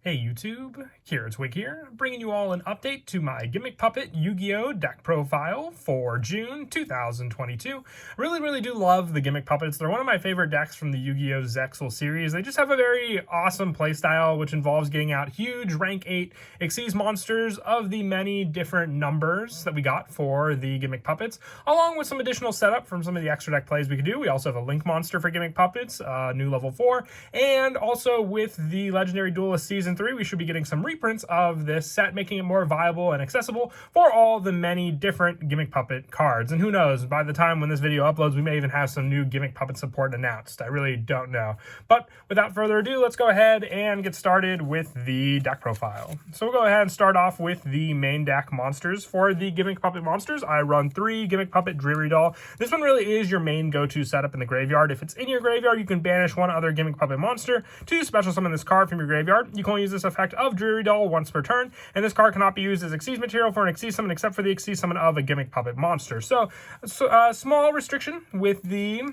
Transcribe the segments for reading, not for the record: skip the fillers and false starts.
Hey YouTube, Twig here, bringing you all an update to my Gimmick Puppet Yu-Gi-Oh! Deck profile for June 2022. I really do love the Gimmick Puppets. They're one of my favorite decks from the Yu-Gi-Oh! Zexal series. They just have a very awesome playstyle, which involves getting out huge rank 8 Xyz monsters of the many different numbers that we got for the Gimmick Puppets, along with some additional setup from some of the extra deck plays we could do. We also have a Link monster for Gimmick Puppets, new level 4, and also with the Legendary Duelist Season 3, we should be getting some reprints of this set, making it more viable and accessible for all the many different Gimmick Puppet cards. And who knows, by the time when this video uploads, we may even have some new Gimmick Puppet support announced. I really don't know. But without further ado, let's go ahead and get started with the deck profile. So we'll go ahead and start off with the main deck monsters. For the Gimmick Puppet monsters, I run 3 Gimmick Puppet Dreary Doll. This one really is your main go-to setup in the graveyard. If it's in your graveyard, you can banish one other Gimmick Puppet monster to special summon this card from your graveyard. You can only use this effect of Dreary Doll once per turn, and this card cannot be used as Xyz material for an Xyz summon except for the Xyz summon of a Gimmick Puppet monster. So small restriction with the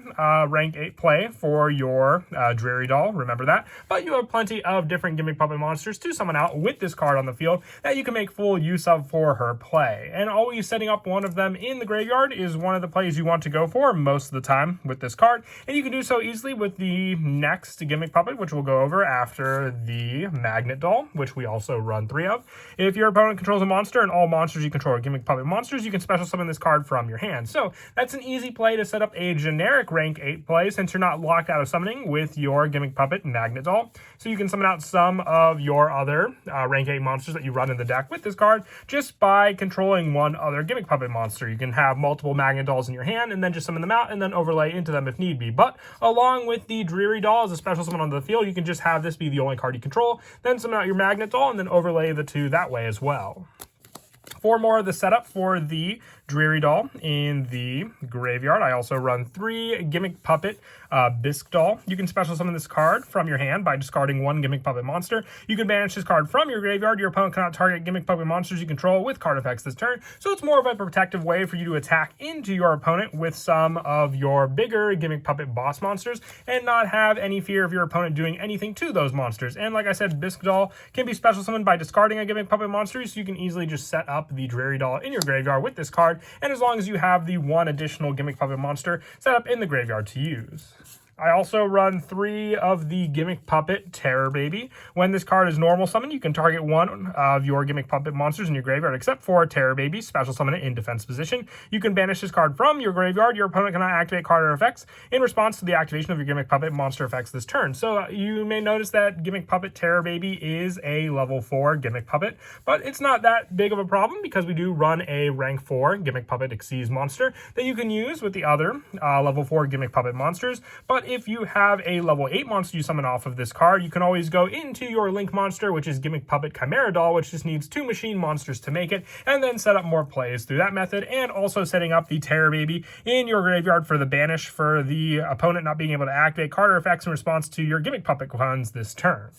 rank 8 play for your Dreary Doll, remember that, but you have plenty of different Gimmick Puppet monsters to summon out with this card on the field that you can make full use of for her play. And always setting up one of them in the graveyard is one of the plays you want to go for most of the time with this card, and you can do so easily with the next Gimmick Puppet, which we'll go over after the Magnet Doll, which we also run 3 of. If your opponent controls a monster and all monsters you control are Gimmick Puppet monsters, you can special summon this card from your hand. So that's an easy play to set up a generic rank 8 play since you're not locked out of summoning with your Gimmick Puppet Magnet Doll. So you can summon out some of your other rank 8 monsters that you run in the deck with this card just by controlling one other Gimmick Puppet monster. You can have multiple Magnet Dolls in your hand and then just summon them out and then overlay into them if need be. But along with the Dreary Doll as a special summon onto the field, you can just have this be the only card you control, then summon out your Magnet Doll and then overlay the two that way as well. For more of the setup for the Dreary Doll in the graveyard, I also run 3 Gimmick Puppet Bisque Doll. You can special summon this card from your hand by discarding one Gimmick Puppet monster. You can banish this card from your graveyard. Your opponent cannot target Gimmick Puppet monsters you control with card effects this turn, so it's more of a protective way for you to attack into your opponent with some of your bigger Gimmick Puppet boss monsters and not have any fear of your opponent doing anything to those monsters. And like I said, Bisque Doll can be special summoned by discarding a Gimmick Puppet monster, so you can easily just set up the Dreary Doll in your graveyard with this card, and as long as you have the one additional Gimmick Puppet monster set up in the graveyard to use. I also run 3 of the Gimmick Puppet Terror Baby. When this card is normal summon, you can target one of your Gimmick Puppet monsters in your graveyard except for Terror Baby, special summon it in defense position. You can banish this card from your graveyard. Your opponent cannot activate card or effects in response to the activation of your Gimmick Puppet monster effects this turn. So you may notice that Gimmick Puppet Terror Baby is a level 4 Gimmick Puppet, but it's not that big of a problem because we do run a rank 4 Gimmick Puppet Xyz monster that you can use with the other level 4 Gimmick Puppet monsters. But if you have a level 8 monster you summon off of this card, you can always go into your Link monster, which is Gimmick Puppet Chimera Doll, which just needs 2 machine monsters to make it, and then set up more plays through that method, and also setting up the Terror Baby in your graveyard for the banish for the opponent not being able to activate card or effects in response to your Gimmick Puppet ones this turn.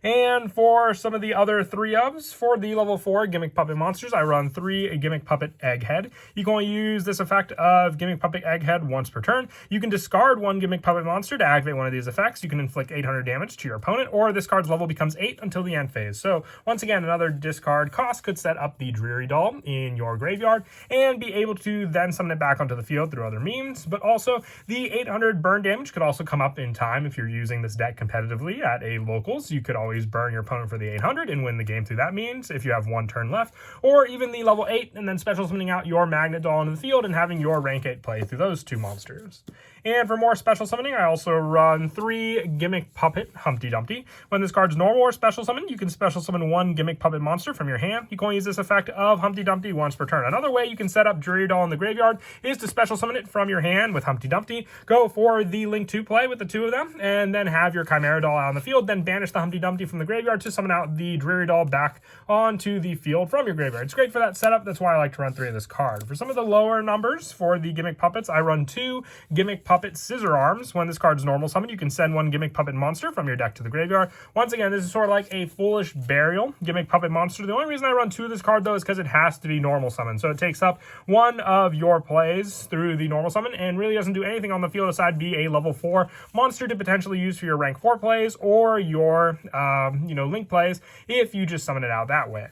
And for some of the other 3-ofs, for the level 4 Gimmick Puppet monsters, I run 3 Gimmick Puppet Egghead. You can only use this effect of Gimmick Puppet Egghead once per turn. You can discard one Gimmick Puppet monster to activate one of these effects. You can inflict 800 damage to your opponent, or this card's level becomes 8 until the end phase. So once again, another discard cost could set up the Dreary Doll in your graveyard and be able to then summon it back onto the field through other means. But also, the 800 burn damage could also come up in time if you're using this deck competitively at a locals. You could always burn your opponent for the 800 and win the game through that means if you have 1 turn left, or even the level 8 and then special summoning out your Magnet Doll into the field and having your rank 8 play through those 2 monsters. And for more special summoning, I also run 3 Gimmick Puppet Humpty Dumpty. When this card's normal or special summon, you can special summon 1 Gimmick Puppet monster from your hand. You can only use this effect of Humpty Dumpty once per turn. Another way you can set up Dreary Doll in the graveyard is to special summon it from your hand with Humpty Dumpty. Go for the Link 2 play with the 2 of them, and then have your Chimera Doll out on the field, then banish the Humpty Dumpty from the graveyard to summon out the Dreary Doll back onto the field from your graveyard. It's great for that setup. That's why I like to run 3 of this card. For some of the lower numbers for the Gimmick Puppets, I run 2 Gimmick Puppet Scissor Arms. When this card's normal summon, you can send 1 Gimmick Puppet monster from your deck to the graveyard. Once again, this is sort of like a Foolish Burial Gimmick Puppet monster. The only reason I run 2 of this card, though, is because it has to be normal summon. So it takes up 1 of your plays through the normal summon and really doesn't do anything on the field aside be a level 4 monster to potentially use for your rank 4 plays or your link plays if you just summon it out that way.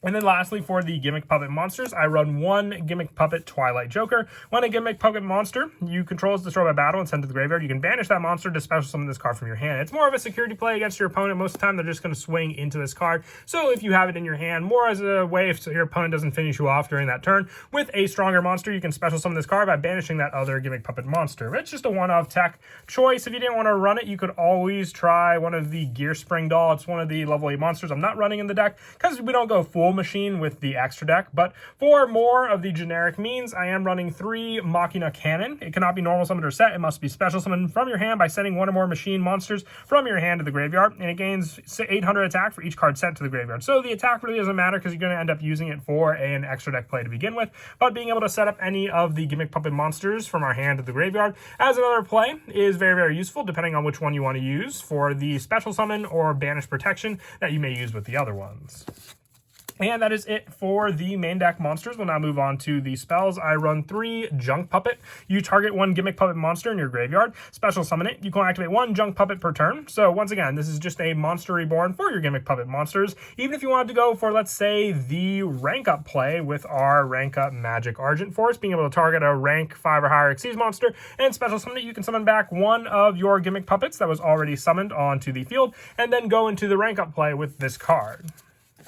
And then lastly, for the Gimmick Puppet monsters, I run one Gimmick Puppet Twilight Joker. When a Gimmick Puppet monster you control is destroyed by battle and sent to the graveyard, you can banish that monster to special summon this card from your hand. It's more of a security play against your opponent. Most of the time, they're just going to swing into this card. So if you have it in your hand, more as a way if your opponent doesn't finish you off during that turn, with a stronger monster, you can special summon this card by banishing that other Gimmick Puppet monster. It's just a one-off tech choice. If you didn't want to run it, you could always try one of the Gear Spring Doll. It's one of the level 8 monsters I'm not running in the deck because we don't go full machine with the extra deck, but for more of the generic means, I am running 3 Machina Cannon. It cannot be normal summoned or set. It must be special summoned from your hand by sending one or more machine monsters from your hand to the graveyard, and it gains 800 attack for each card sent to the graveyard. So the attack really doesn't matter because you're going to end up using it for an extra deck play to begin with, but being able to set up any of the Gimmick Puppet monsters from our hand to the graveyard as another play is very, very useful depending on which one you want to use for the special summon or banish protection that you may use with the other ones. And that is it for the main deck monsters. We'll now move on to the spells. I run 3 Junk Puppet. You target 1 Gimmick Puppet monster in your graveyard, special summon it. You can activate 1 Junk Puppet per turn. So once again, this is just a monster reborn for your Gimmick Puppet monsters. Even if you wanted to go for, let's say, the rank up play with our rank up Magic Argent Force, being able to target a rank 5 or higher Xyz monster and special summon it, you can summon back 1 of your Gimmick Puppets that was already summoned onto the field and then go into the rank up play with this card.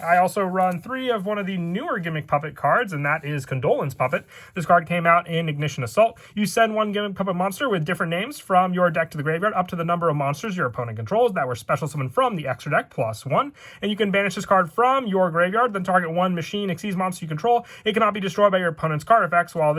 I also run 3 of one of the newer Gimmick Puppet cards, and that is Condolence Puppet. This card came out in Ignition Assault. You send 1 Gimmick Puppet monster with different names from your deck to the graveyard up to the number of monsters your opponent controls that were special summoned from the extra deck +1. And you can banish this card from your graveyard, then target 1 machine Xyz monster you control. It cannot be destroyed by your opponent's card effects while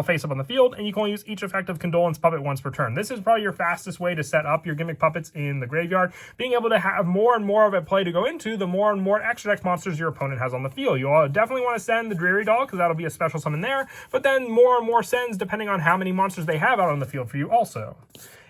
face up on the field, and you can only use each effect of Condolence Puppet once per turn. This is probably your fastest way to set up your Gimmick Puppets in the graveyard. Being able to have more and more of a play to go into, the more and more extra deck monsters your opponent has on the field. You'll definitely want to send the Dreary Doll because that'll be a special summon there, but then more and more sends depending on how many monsters they have out on the field for you also.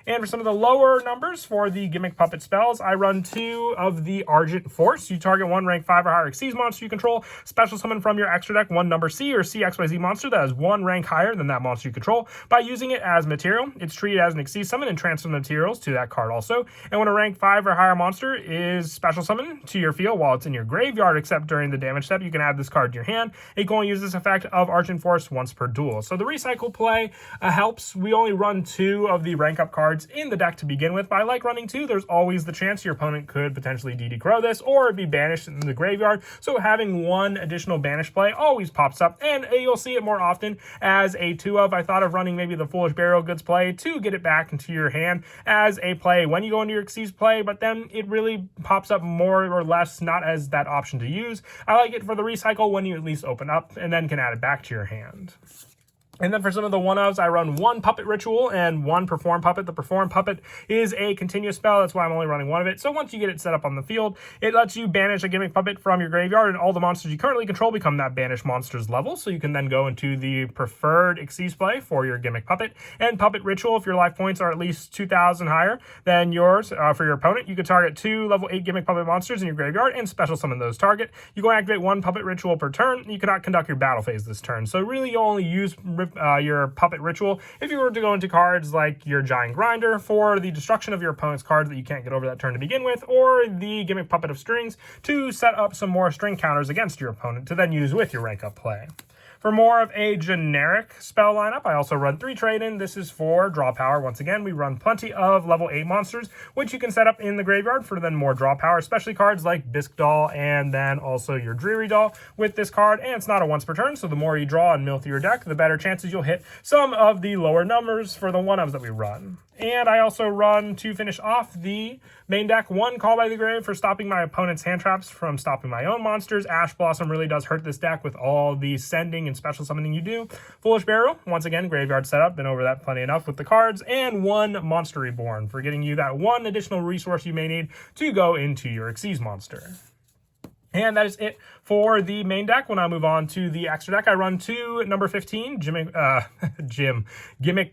And for some of the lower numbers for the Gimmick Puppet spells, I run 2 of the Argent Force. You target 1 rank 5 or higher Xyz monster you control, special summon from your extra deck 1 number C or CXYZ monster that has 1 rank higher than that monster you control by using it as material. It's treated as an Xyz summon and transfer materials to that card also. And when a rank 5 or higher monster is special summoned to your field while it's in your graveyard, except during the damage step, you can add this card to your hand. You can only use this effect of Argent Force once per duel. So the recycle play helps. We only run 2 of the rank up cards in the deck to begin with, but I like running 2. There's always the chance your opponent could potentially DD Crow this or be banished in the graveyard, so having 1 additional banish play always pops up, and you'll see it more often as a 2 of. I thought of running maybe the Foolish Burial Goods play to get it back into your hand as a play when you go into your Xyz play, but then it really pops up more or less not as that option to use. I like it for the recycle when you at least open up and then can add it back to your hand. And then for some of the 1-ofs, I run 1 Puppet Ritual and 1 Perform Puppet. The Perform Puppet is a continuous spell. That's why I'm only running 1 of it. So once you get it set up on the field, it lets you banish a Gimmick Puppet from your graveyard, and all the monsters you currently control become that banished monster's level. So you can then go into the preferred Xyz play for your Gimmick Puppet. And Puppet Ritual, if your life points are at least 2,000 higher than yours for your opponent, you can target 2 level 8 Gimmick Puppet monsters in your graveyard and special summon those target. You can activate 1 Puppet Ritual per turn. You cannot conduct your battle phase this turn. So really, you'll only use your Puppet Ritual if you were to go into cards like your Giant Grinder for the destruction of your opponent's cards that you can't get over that turn to begin with, or the Gimmick Puppet of Strings to set up some more string counters against your opponent to then use with your rank up play. For more of a generic spell lineup, I also run 3 trade-in. This is for draw power. Once again, we run plenty of level 8 monsters, which you can set up in the graveyard for then more draw power, especially cards like Bisque Doll and then also your Dreary Doll with this card. And it's not a once per turn, so the more you draw and mill through your deck, the better chances you'll hit some of the lower numbers for the 1-ofs that we run. And I also run, to finish off the main deck, 1 Call by the Grave for stopping my opponent's hand traps from stopping my own monsters. Ash Blossom really does hurt this deck with all the sending and special summoning you do. Foolish Burial, once again, graveyard setup, been over that plenty enough with the cards. And 1 Monster Reborn for getting you that 1 additional resource you may need to go into your Xyz monster. And that is it for the main deck. When I move on to the extra deck, I run 2 number 15 Gimmick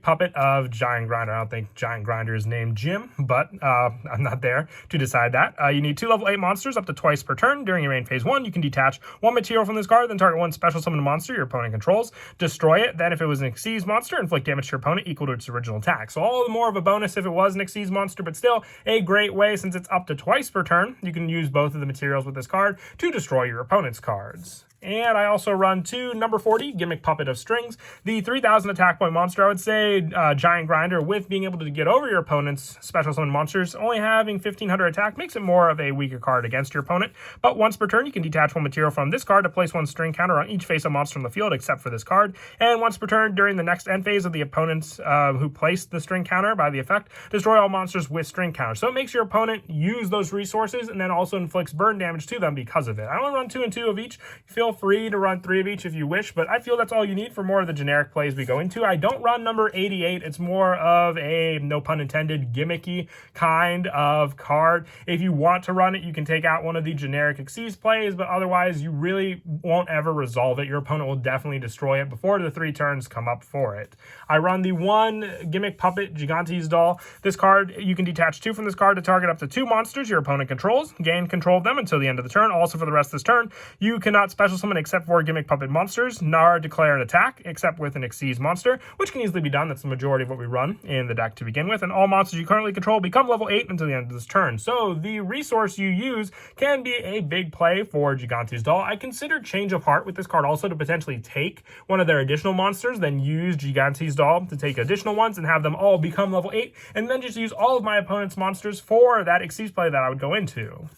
Puppet of Giant Grinder. I don't think Giant Grinder is named Jim, but I'm not there to decide that. You need 2 level 8 monsters up to twice per turn. During your main phase 1, you can detach 1 material from this card, then target 1 special summon monster your opponent controls, destroy it. Then if it was an Xyz monster, inflict damage to your opponent equal to its original attack. So all the more of a bonus if it was an Xyz monster, but still a great way since it's up to twice per turn. You can use both of the materials with this card to destroy your opponent's cards. And I also run 2 number 40 Gimmick Puppet of Strings, the 3000 attack point monster. I would say Giant Grinder, with being able to get over your opponent's special summon monsters, only having 1500 attack makes it more of a weaker card against your opponent. But once per turn, you can detach 1 material from this card to place 1 string counter on each face-up monster on the field except for this card. And once per turn, during the next end phase of the opponents who placed the string counter by the effect, destroy all monsters with string counter. So it makes your opponent use those resources and then also inflicts burn damage to them because of it. I only run 2 and 2 of each. Feel free to run 3 of each if you wish, but I feel that's all you need for more of the generic plays we go into. I don't run number 88. It's more of a, no pun intended, gimmicky kind of card. If you want to run it, you can take out one of the generic Xyz plays, but otherwise you really won't ever resolve it. Your opponent will definitely destroy it before the 3 turns come up for it. I run the 1 Gimmick Puppet Gigante's Doll. This card, you can detach 2 from this card to target up to 2 monsters your opponent controls. Gain control of them until the end of the turn. Also for the rest of this turn, you cannot special summon except for Gimmick Puppet monsters, nor declare an attack except with an Xyz monster, which can easily be done. That's the majority of what we run in the deck to begin with. And all monsters you currently control become level 8 until the end of this turn. So the resource you use can be a big play for Gigante's Doll. I consider Change of Heart with this card also to potentially take one of their additional monsters, then use Gigante's Doll to take additional ones and have them all become level 8, and then just use all of my opponent's monsters for that Xyz play that I would go into.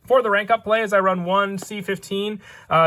For the rank up plays, I run 1 C15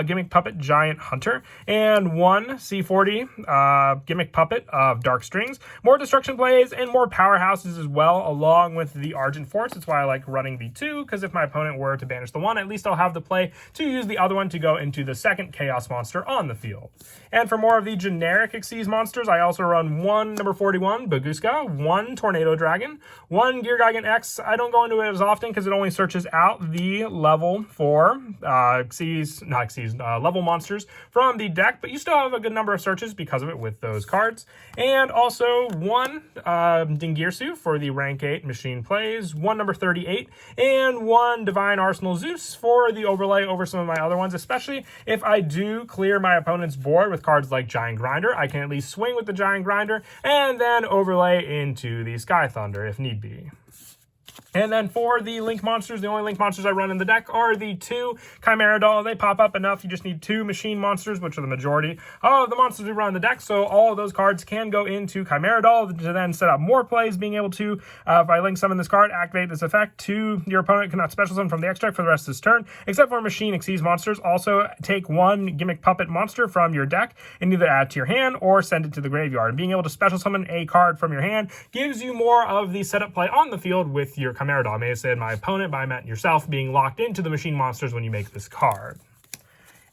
Gimmick Puppet Giant Hunter and 1 C40 Gimmick Puppet of Dark Strings. More destruction plays and more powerhouses as well, along with the Argent Force. That's why I like running the 2, because if my opponent were to banish the 1, at least I'll have the play to use the other one to go into the second Chaos monster on the field. And for more of the generic Xyz monsters, I also run 1 number 41 Baguska, 1 Tornado Dragon, 1 Gear Gigant X. I don't go into it as often because it only searches out the level for level monsters from the deck, but you still have a good number of searches because of it with those cards. And also 1 Dingirsu for the rank 8 machine plays, 1 number 38, and 1 Divine Arsenal Zeus for the overlay over some of my other ones, especially if I do clear my opponent's board with cards like Giant Grinder. I can at least swing with the Giant Grinder and then overlay into the Sky Thunder if need be. And then for the Link monsters, the only Link monsters I run in the deck are the 2 Chimera Doll. They pop up enough. You just need 2 machine monsters, which are the majority of the monsters we run in the deck. So all of those cards can go into Chimera Doll to then set up more plays, being able to, if I Link summon this card, activate this effect to your opponent cannot special summon from the extract for the rest of this turn, except for machine Xyz monsters. Also take 1 Gimmick Puppet monster from your deck and either add to your hand or send it to the graveyard. And being able to special summon a card from your hand gives you more of the setup play on the field with your Chimera Doll. I may have said my opponent, but I meant yourself being locked into the machine monsters when you make this card.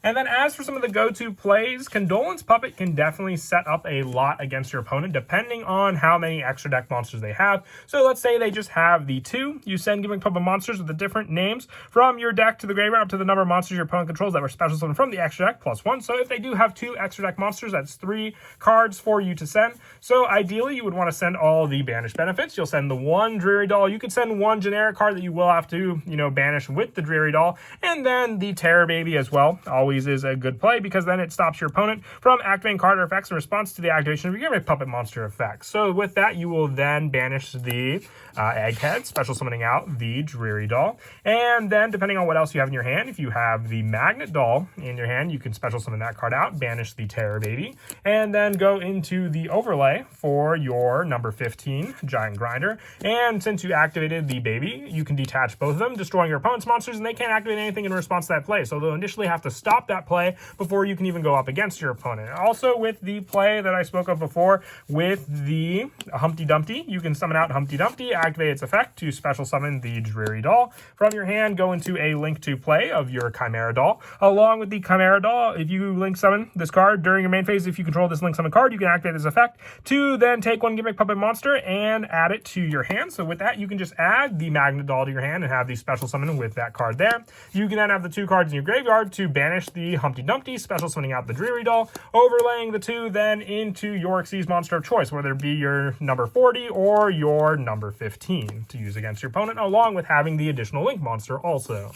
And then as for some of the go-to plays, Condolence Puppet can definitely set up a lot against your opponent depending on how many extra deck monsters they have. So let's say they just have the 2. You send Gimmick Puppet monsters with the different names from your deck to the graveyard up to the number of monsters your opponent controls that were special summoned from the extra deck plus 1. So if they do have 2 extra deck monsters, that's 3 cards for you to send. So ideally you would want to send all the banished benefits. You'll send the 1 Dreary Doll. You could send 1 generic card that you will have to, banish with the Dreary Doll. And then the Terror Baby as well. Always is a good play because then it stops your opponent from activating card or effects in response to the activation of your Gimmick Puppet monster effect. So with that, you will then banish the Egghead, special summoning out the Dreary Doll. And then depending on what else you have in your hand, if you have the Magnet Doll in your hand, you can special summon that card out, banish the Terror Baby, and then go into the overlay for your number 15 Giant Grinder. And since you activated the baby, you can detach both of them, destroying your opponent's monsters, and they can't activate anything in response to that play. So they'll initially have to stop stop that play before you can even go up against your opponent. Also, with the play that I spoke of before with the Humpty Dumpty, you can summon out Humpty Dumpty, activate its effect to special summon the Dreary Doll. From your hand, go into a link to play of your Chimera Doll. Along with the Chimera Doll, if you link summon this card during your main phase, if you control this link summon card, you can activate this effect to then take one Gimmick Puppet monster and add it to your hand. So with that, you can just add the Magnet Doll to your hand and have the special summon with that card there. You can then have the 2 cards in your graveyard to banish the Humpty Dumpty, special summoning out the Dreary Doll, overlaying the 2 then into your Xyz monster of choice, whether it be your number 40 or your number 15 to use against your opponent, along with having the additional link monster also.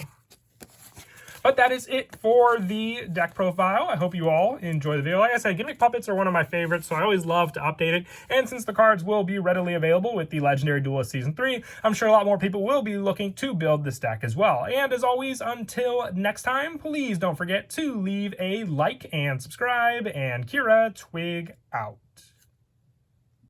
But that is it for the deck profile. I hope you all enjoy the video. Like I said, Gimmick Puppets are one of my favorites, so I always love to update it. And since the cards will be readily available with the Legendary Duelist Season 3, I'm sure a lot more people will be looking to build this deck as well. And as always, until next time, please don't forget to leave a like and subscribe. And Kira, Twig out.